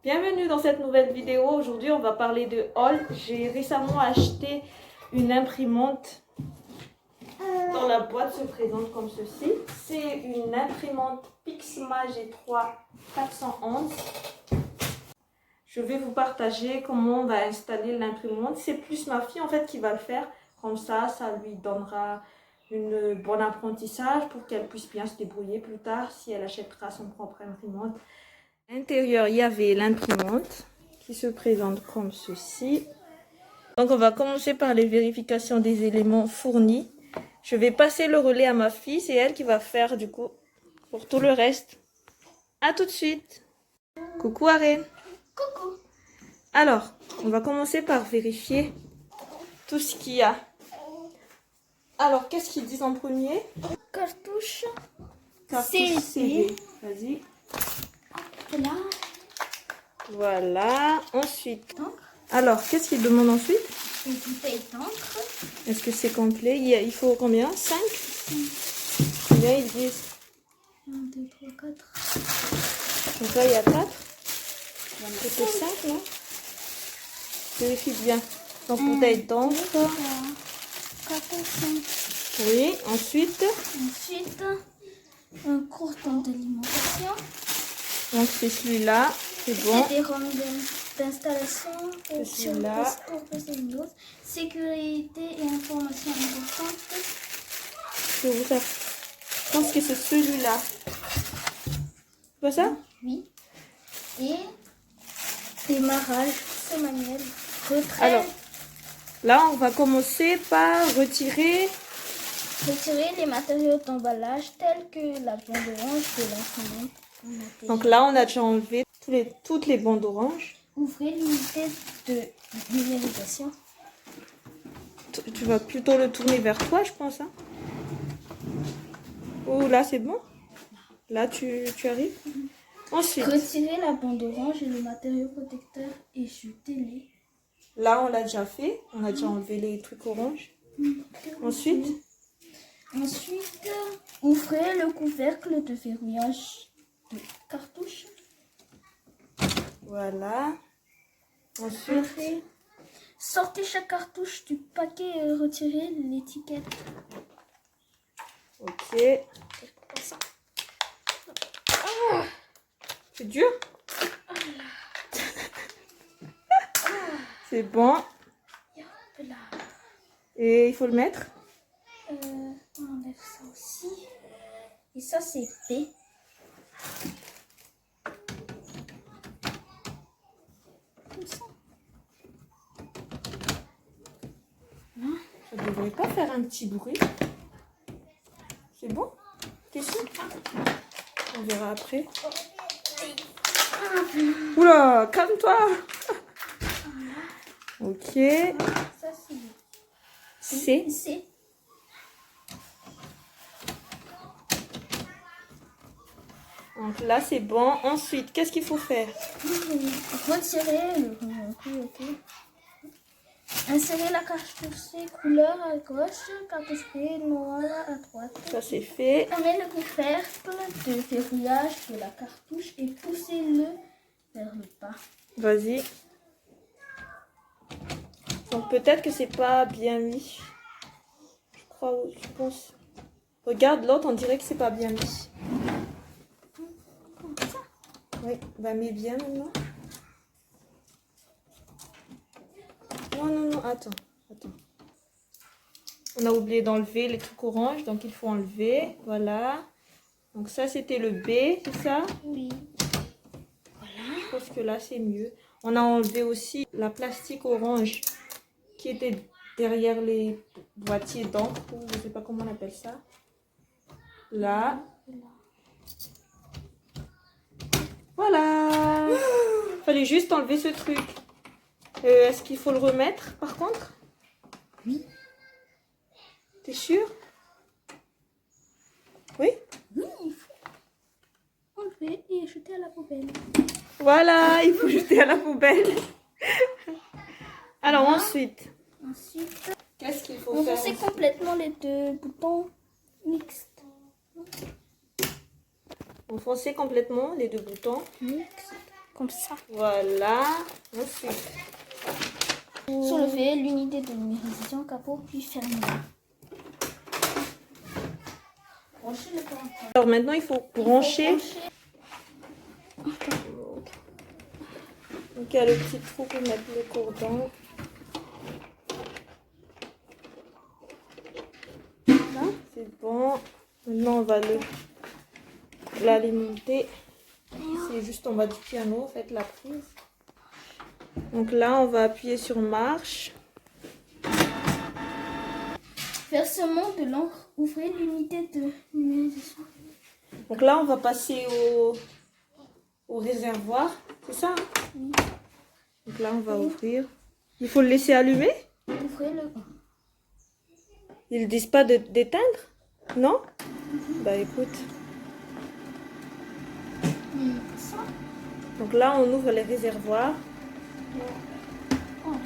Bienvenue dans cette nouvelle vidéo. Aujourd'hui, on va parler de haul. J'ai récemment acheté une imprimante dont la boîte se présente comme ceci. C'est une imprimante Pixma G3 411. Je vais vous partager comment on va installer l'imprimante. C'est plus ma fille en fait qui va le faire. Comme ça lui donnera une bonne apprentissage pour qu'elle puisse bien se débrouiller plus tard si elle achètera son propre imprimante. À l'intérieur, il y avait l'imprimante qui se présente comme ceci. Donc, on va commencer par les vérifications des éléments fournis. Je vais passer le relais à ma fille. C'est elle qui va faire du coup pour tout le reste. À tout de suite. Coucou Arène. Coucou. Alors, on va commencer par vérifier tout ce qu'il y a. Alors, qu'est-ce qu'ils disent en premier? Cartouche. Cartouche CD. Vas-y. Là. Voilà. Ensuite. Encre. Alors, qu'est-ce qu'ils demandent ensuite? Une bouteille d'encre. Est-ce que c'est complet? Il faut combien? 5? Combien ils disent? 1, 2, 3, 4. Donc là, il y a 4. C'était 5, non? Vérifie bien. Donc, bouteille d'encre. 4 et 5. Oui. Ensuite, Un cordon d'alimentation. donc c'est celui-là. C'est bon. Des rames d'installation. C'est celui-là. Sécurité et information importante. Je vais vous faire. Je pense que c'est celui-là. C'est pas ça? Oui. Et démarrage, ce manuel. Retrait. Alors, là, on va commencer par retirer. Retirer les matériaux d'emballage tels que la bande orange de l'imprimante. Donc là, on a déjà enlevé toutes les bandes oranges. Ouvrez l'unité de numérisation. Tu vas plutôt le tourner vers toi, je pense. Hein? Oh, là, c'est bon. Là, tu arrives. Ensuite, Retirez la bande orange et le matériau protecteur et jetez-les. là, on l'a déjà fait. On a déjà enlevé les trucs oranges. Ensuite, Ouvrez le couvercle de verrouillage de cartouche. voilà. Ensuite, Sortez chaque cartouche du paquet et retirez l'étiquette. ok. C'est dur. C'est bon. Et il faut le mettre. On enlève ça aussi. Et ça, c'est B. Comme ça. Ça devrait pas faire un petit bruit. C'est bon? T'es sûr? On verra après. Oula, calme-toi. Ok. Ça, c'est B. C. C. Donc là, c'est bon. Ensuite, qu'est-ce qu'il faut faire? Retirer le ok. Insérer la cartouche couleur à gauche, cartouche noire à droite. Ça, c'est fait. Fermez le couvercle de verrouillage de la cartouche et poussez-le vers le bas. Vas-y. Donc peut-être que c'est pas bien mis. Je pense. Regarde l'autre, on dirait que c'est pas bien mis. Comme ça. Oui, bah mets bien maintenant. Non, attends. On a oublié d'enlever les trucs oranges, donc il faut enlever. Voilà. Donc ça, c'était le B, c'est ça? Oui. Je pense que là, c'est mieux. On a enlevé aussi la plastique orange qui était derrière les boîtiers d'encre, ou je sais pas comment on appelle ça. Là. Voilà. Fallait juste enlever ce truc. Est-ce qu'il faut le remettre par contre? Oui. T'es sûr? Oui? Oui, il faut enlever et jeter à la poubelle. Voilà, il faut jeter à la poubelle. Alors Voilà. ensuite, qu'est-ce qu'il faut faire? Enfoncez complètement les deux boutons mixtes. Enfoncer complètement les deux boutons. Mixtes. comme ça. Voilà. Ensuite, Soulever l'unité de numérisation capot puis fermer. Brancher le courant. alors maintenant, il faut brancher. Donc, il y a le petit trou pour mettre le cordon. Là, c'est bon. Maintenant, on va l'alimenter. C'est juste en bas du piano, faites la prise. Donc là, on va appuyer sur marche. Versement de l'encre. Ouvrez l'unité de numérisation. Donc là, on va passer au réservoir. C'est ça, hein? Oui. Donc là, on va ouvrir. Il faut le laisser allumer? Ouvrez le. Ils disent pas d'éteindre? Non? Bah écoute. Ça. Donc là, on ouvre les réservoirs. Oh là.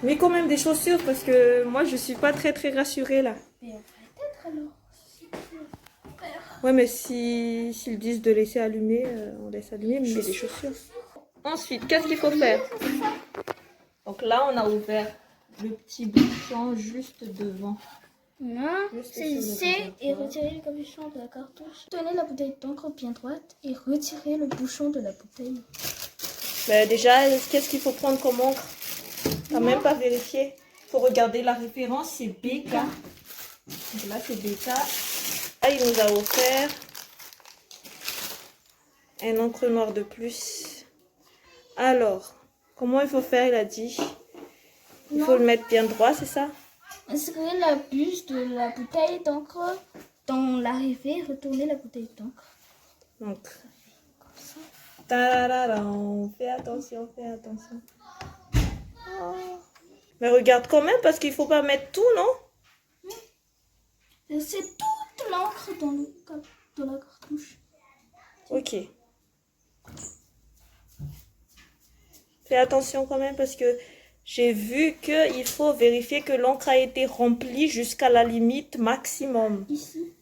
Mais quand même des chaussures parce que moi, je suis pas très rassurée là. Mais peut-être alors. Ouais, mais s'ils disent de laisser allumer, on laisse allumer, mais des chaussures. Ensuite, qu'est-ce qu'il faut faire? Donc là, on a ouvert le petit bouchon juste devant. Saisissez et retirez le capuchon de la cartouche. Tenez la bouteille d'encre bien droite et retirez le bouchon de la bouteille. Ben déjà, qu'est-ce qu'il faut prendre comme encre? T'as même pas vérifié. Il faut regarder la référence, c'est BK. Donc là, c'est BK. Là, il nous a offert un encre noire de plus. Alors, comment il faut faire? Il a dit. Il faut le mettre bien droit, c'est ça? Inscrivez la buse de la bouteille d'encre dans l'arrivée. Retournez la bouteille d'encre. Donc, tadadam, fais attention, fais attention. Oh. Mais regarde quand même, parce qu'il faut pas mettre tout, non? Versez toute l'encre dans la cartouche. Ok. Fais attention quand même, parce que j'ai vu qu'il faut vérifier que l'encre a été remplie jusqu'à la limite maximum. Ici.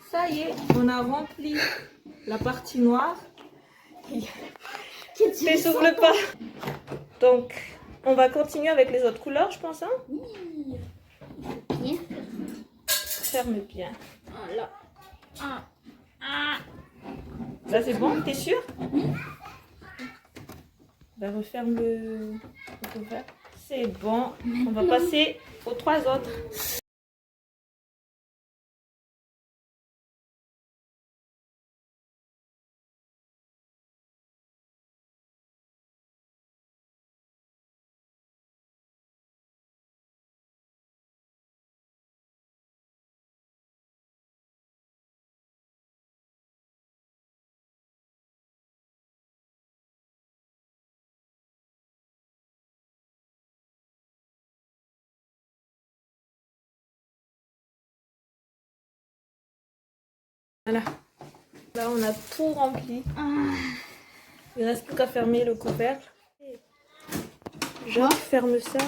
Ça y est, on a rempli la partie noire. T'essouffle pas. Donc, on va continuer avec les autres couleurs, je pense. Hein? Oui. Bien. Ferme bien. Voilà. Là, c'est bon, t'es sûr? Ben, referme le couvert. C'est bon. On va passer aux trois autres. Voilà. Là, on a tout rempli. Il ne reste plus qu'à fermer le couvercle. Je ferme ça.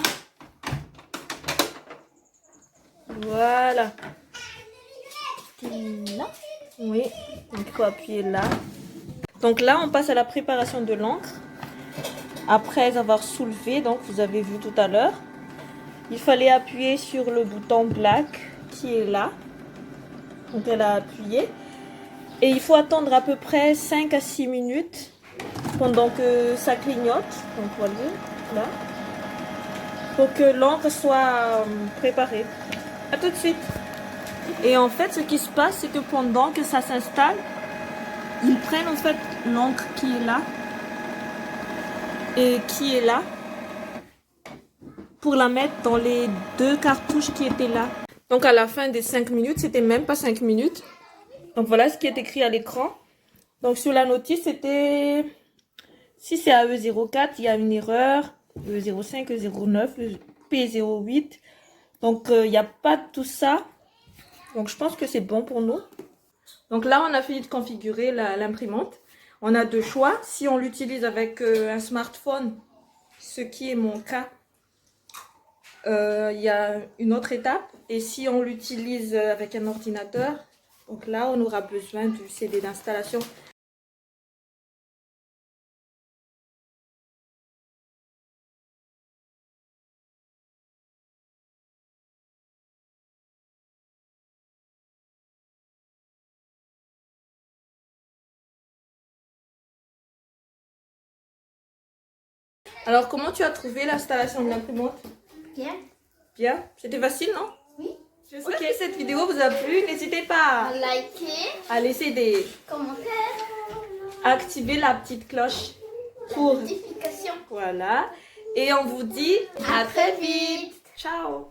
Voilà. Là. Oui, donc il faut appuyer là. Donc là, on passe à la préparation de l'encre. Après avoir soulevé, donc vous avez vu tout à l'heure, il fallait appuyer sur le bouton black qui est là. Donc elle a appuyé. Et il faut attendre à peu près 5 à 6 minutes pendant que ça clignote. Donc voilà, là. Pour que l'encre soit préparée. A tout de suite. Et en fait, ce qui se passe, c'est que pendant que ça s'installe, ils prennent en fait l'encre qui est là et qui est là pour la mettre dans les deux cartouches qui étaient là. Donc à la fin des 5 minutes, c'était même pas 5 minutes. Donc voilà ce qui est écrit à l'écran. Donc sur la notice, c'était... Si c'est AE04, il y a une erreur. E05, E09, P08. Donc il n'y a pas tout ça. Donc je pense que c'est bon pour nous. Donc là, on a fini de configurer l'imprimante. On a deux choix. Si on l'utilise avec un smartphone, ce qui est mon cas, il y a une autre étape. Et si on l'utilise avec un ordinateur, donc là, on aura besoin du CD d'installation. Alors, comment tu as trouvé l'installation de l'imprimante? Bien. Bien? C'était facile, non? Oui. J'espère que cette vidéo vous a plu. N'hésitez pas Likez, à laisser des... commentaires, activer la petite cloche pour... notifications. Voilà. Et on vous dit À très vite. Ciao!